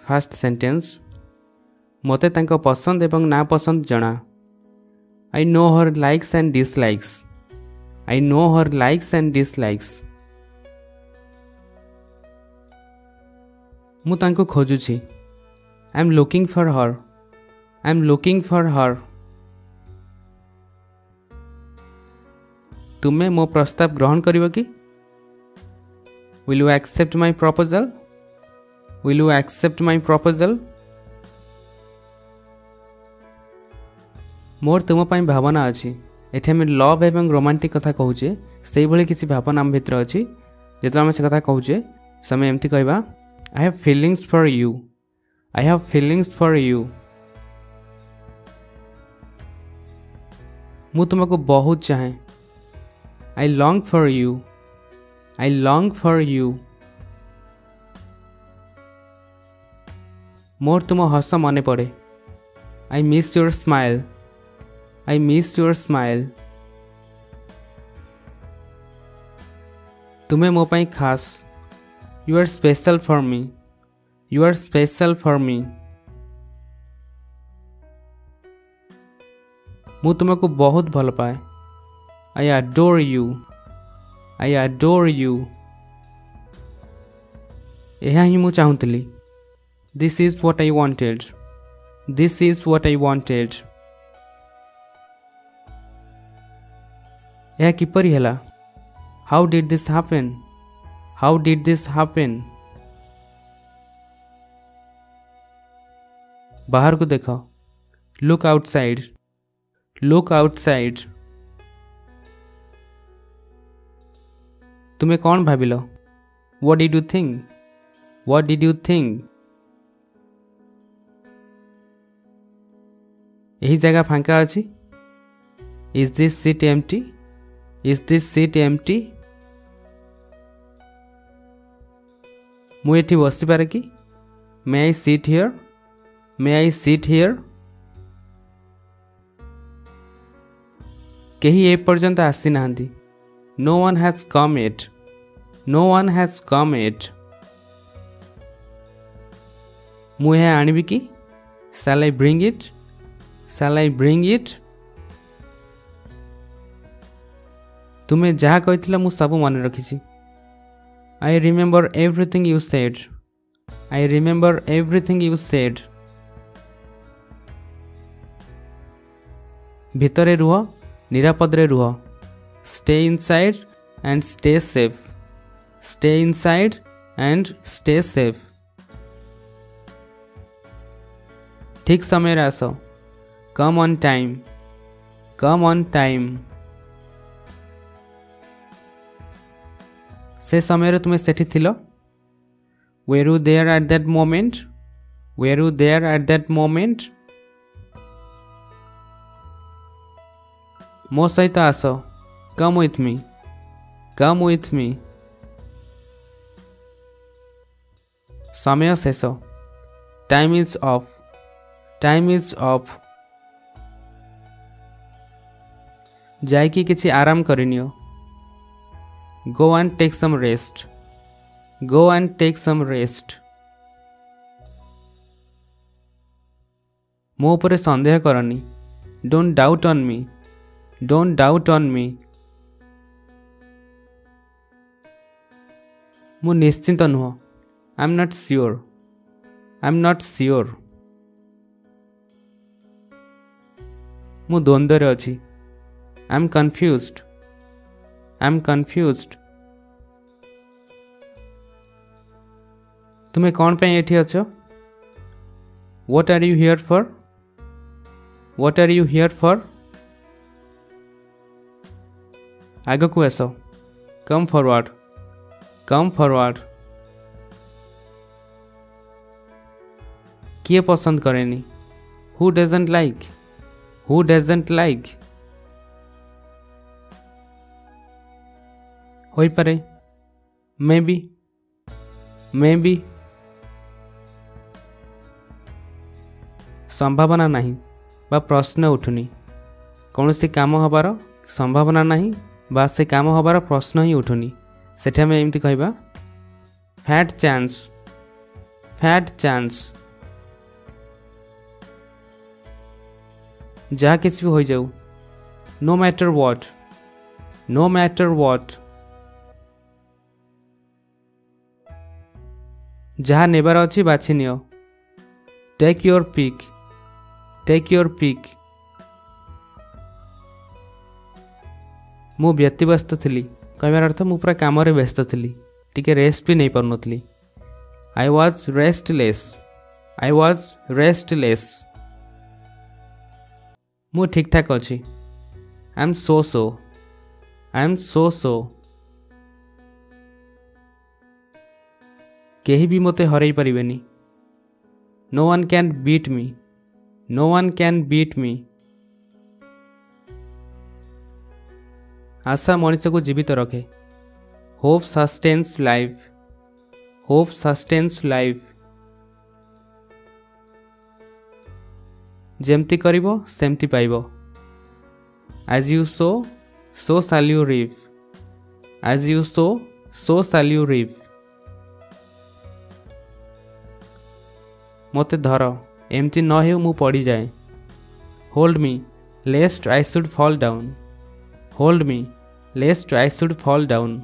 First sentence मोते तांको पसंद एवं ना पसंद जना। I know her likes and dislikes. I know her likes and dislikes. मु तांको खोजुछि। I am looking for her. I am looking for her. तुमे मो प्रस्ताव ग्रहण करिवो कि? Will you accept my proposal? Will you accept my proposal? मोर तुम पाई भावना अच्छी। एठी आम लव एवं रोमांटिक कथा कहूचे से भली किसी भावना आम भितर अच्छी। जो आम से कथा कहूचे समय एमती कहवा I have feelings for you. I have feelings for you. मु तुमको बहुत चाहे। I long for you. I long for you. मोर तुम हस मने पड़े। I miss your smile. I miss your smile. तुम्हें मो पाई खास। You are special for me. You are special for me. मु तुमको बहुत भल पाए। I adore you. I adore you. यह ही मु चाहूतली। This is what I wanted. This is what I wanted. यह किपरि हैला? How did this happen? How did this happen? बाहर को देखो। Look outside. Look outside. तुम्हें कौन भाविल? What did you think? What did you think? यही जगह फांका अछि? Is this seat empty? Is this seat empty? मु एठी बसी पारे कि? May I sit here? May I sit here? केही ए पर्यंत आसी नांदी। No one has come yet. No one has come yet. मु हे आनिबि कि? Shall I bring it? Shall I bring it? तुम्हें जहाँ कही मु सब मन रखी। I remember everything you said. I remember everything you said. भितरे रुह, निरापदरे रुह। Stay inside and stay safe. Stay inside and stay safe. ठीक समय रे आस। Come on time. Come on time. से समय रे तुम्हें सेठी थिलो? Were you there at that moment? Were you there at that moment? मो सहित आस। Come with me. Come with me. समय शेष। Time is off. Time is off. जाइकी किछि आराम करिनियो। Go and take some rest. Go and take some rest. मो उपरे संदेह करनी। Don't doubt on me. Don't doubt on me. मु निश्चिंत नुह। I'm not sure. I'm not sure. मु द्वंद्व रे अछि। I'm confused. I'm confused. तुम्हें कौन पे एठी अछो? What are you here for? What are you here for? आगे को ऐसो। Come forward. Come forward. किए पसंद करेनी? Who doesn't like? Who doesn't like? होई पारे। Maybe. Maybe. संभावना नहीं बा प्रश्न उठुनी। कौन सी काम हबार संभावना नहीं बा से काम हबार प्रश्न ही उठुनी। सेठा में एमती कहबा फैट चांस। fat chance जहाँ किसी भी हो जाऊ no matter what no matter what जहाँ नेबार अच्छी बाछि नियो take your pick take your pick मु व्यतिव्यस्त थी कहबार अर्थ मु पूरा काम व्यस्त थी टिके रेस्ट भी नहीं पारुनथली आई वाज रेस्टलेस मु ठीक ठाक अच्छी आई एम सो केही भी मते हरई परिबेनी no one can beat me आशा मनुष्य को जीवित रखे होप सस्टेन्स लाइफ जेमती करिवो सेमती पाइबो as you sow shall you reap मते धर एमती न हो मु पड़ी जाए hold me lest I should fall down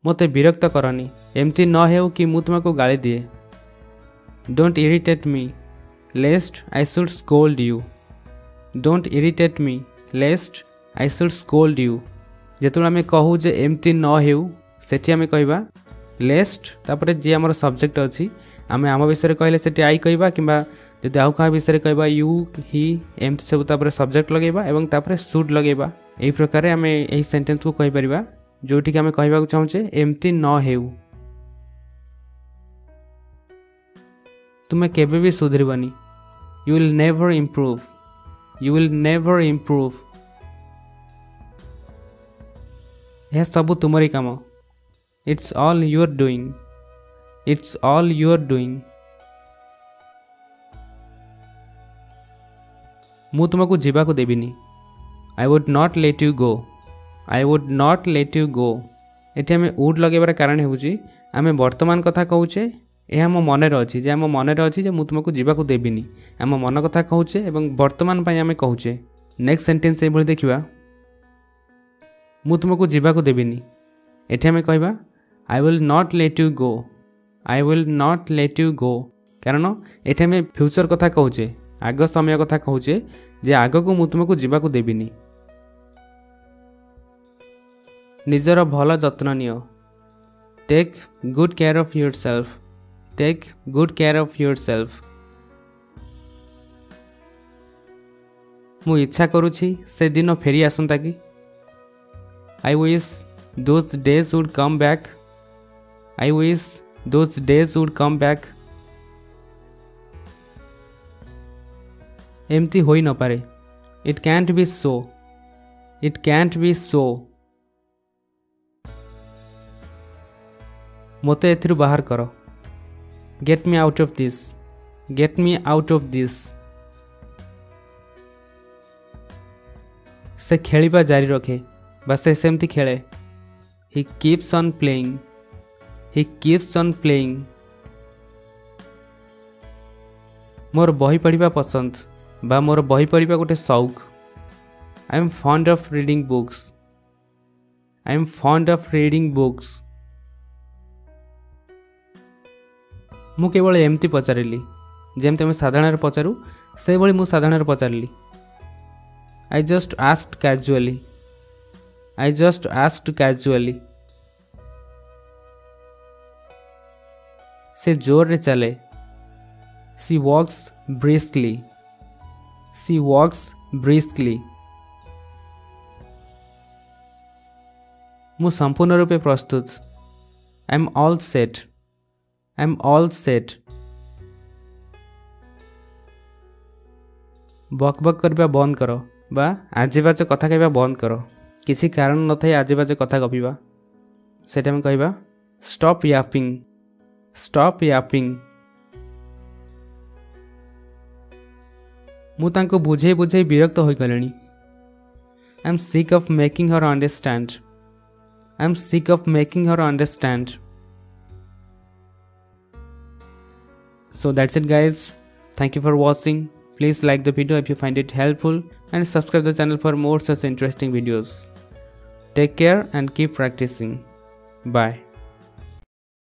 मते विरक्त करनी एमती न हो कि मु तुमको गाली दिए don't irritate me lest I should scold you जेतुल आमे कहू जे एमती न हो सेठी आमे कहबा लेस्ट तापर जी आमर सब्जेक्ट अच्छी आमे आम विषय कहले सेठी आई कहबा किंबा जदि आउ क्या विषय कहबा यू ही एमती सब तापर सब्जेक्ट लगेबा एवं तापर शुड लगेबा एही प्रकार आमे एही सेंटेंस को कहि परिबा जोठी कि आमे कहबा को चाहूचे एमती न हेउ तुमे केबे भी सुधरिबनी यू विल नेवर इम्प्रूव यह सब तुमरी काम इट्स ऑल यूर डूइंग मु तुमको जीवा को देबिनी I would not let you go एठी आमे वुड लगेबार कारण हेउची आमे वर्तमान कथा कहूचे यह आम मनरे अच्छी जे आम मनरे अच्छी जे मु तुमको जीवा को देबिनी आम मन कथा कहूचे एवं वर्तमान पई आमे कहूचे नेक्स्ट सेंटेंस ए भली देखिबा मु तुमको जीवा को देबिनी एठी आमे कहबा I will not let you गो कारण एठी आमे फ्यूचर कथा कहूचे आग समय कथा कहूचे जे आग को मु तुमको जीवा को देबिनी निजर भल जत्न नियो take good care of yourself मु इच्छा करूछि से दिन फेरी आसंता कि I wish those days would come back एमती होई न पारे इट कैंट बी सो मोते एथिरु बाहर करो get me out of this से खेलिबा जारी रखे बस से सेमती खेले he keeps on playing more बही पढ़िबा पसंद बा मोर बही पढ़िबा गोटे शौक I am fond of reading books मु केवल एमती पचारिली जेमती आम साधारण पचारू से भली मु साधारण पचारिली आई जस्ट आस्क्ड कैजुअली से जोर रे चले सी वॉक्स ब्रिस्कली मु संपूर्ण रूपे प्रस्तुत आई एम ऑल सेट बकबक करबा बंद करो बा आजिबाज कथा कहबा बंद करो किसी कारण न थाई आजिबाज कथा गपिबा सेटा हम कहबा स्टॉप यापिंग मु तांको बुझे विरक्त होई गलेनी I am sick of making her understand So that's it guys. Thank you for watching. Please like the video if you find it helpful and subscribe the channel for more such interesting videos. Take care and keep practicing. Bye.